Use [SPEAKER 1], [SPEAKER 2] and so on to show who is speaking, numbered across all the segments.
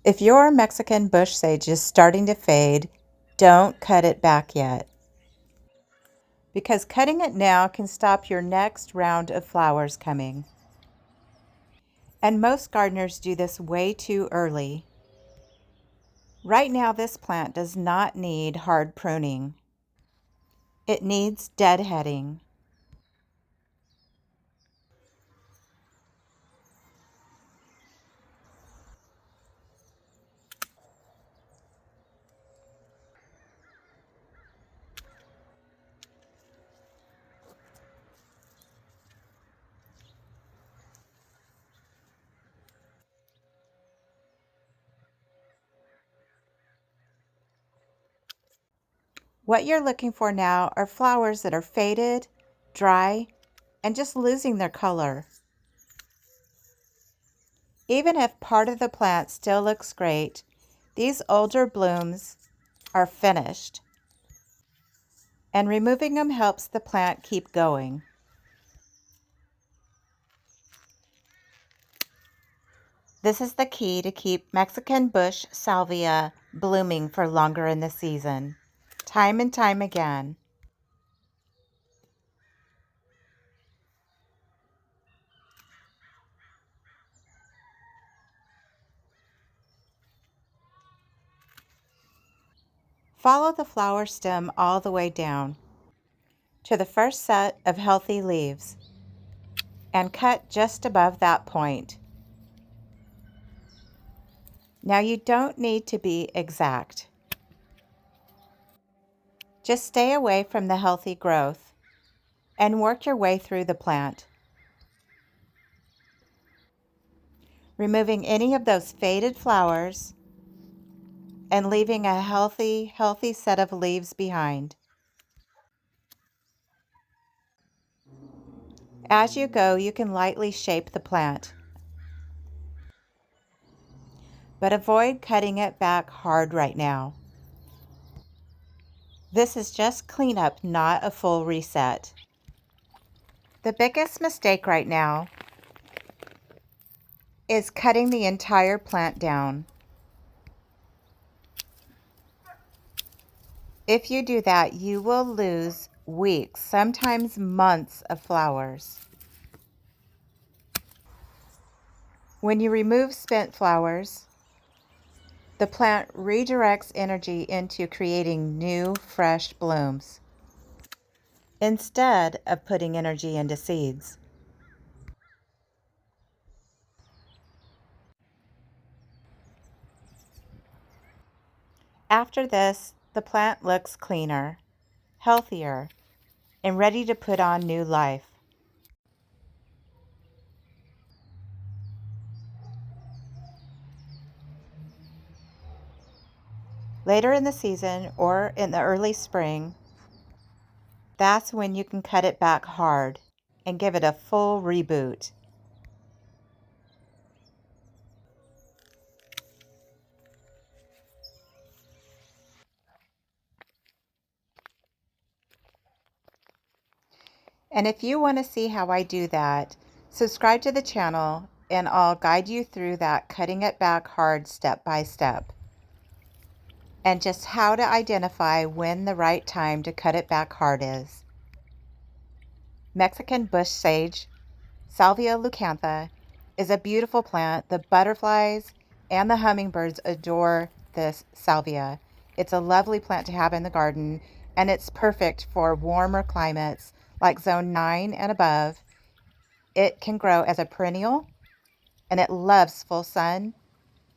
[SPEAKER 1] If your Mexican bush sage is starting to fade, don't cut it back yet, because cutting it now can stop your next round of flowers coming. And most gardeners do this way too early. Right now, this plant does not need hard pruning. It needs deadheading. What you're looking for now are flowers that are faded, dry, and just losing their color. Even if part of the plant still looks great, these older blooms are finished, and removing them helps the plant keep going. This is the key to keep Mexican bush salvia blooming for longer in the season, time and time again. Follow the flower stem all the way down to the first set of healthy leaves and cut just above that point. Now you don't need to be exact. Just stay away from the healthy growth and work your way through the plant, removing any of those faded flowers and leaving a healthy set of leaves behind. As you go, you can lightly shape the plant, but avoid cutting it back hard right now. This is just cleanup, not a full reset. The biggest mistake right now is cutting the entire plant down. If you do that, you will lose weeks, sometimes months of flowers. When you remove spent flowers, the plant redirects energy into creating new, fresh blooms, instead of putting energy into seeds. After this, the plant looks cleaner, healthier, and ready to put on new life. Later in the season or in the early spring, that's when you can cut it back hard and give it a full reboot. And if you want to see how I do that, subscribe to the channel and I'll guide you through that cutting it back hard step by step, and just how to identify when the right time to cut it back hard is. Mexican bush sage, Salvia Leucantha, is a beautiful plant. The butterflies and the hummingbirds adore this salvia. It's a lovely plant to have in the garden, and it's perfect for warmer climates like zone 9 and above. It can grow as a perennial, and it loves full sun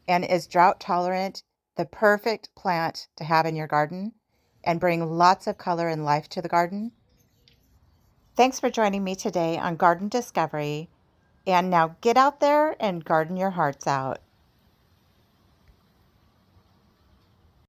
[SPEAKER 1] and is drought tolerant, the perfect plant to have in your garden and bring lots of color and life to the garden. Thanks for joining me today on Garden Discovery. And now get out there and garden your hearts out.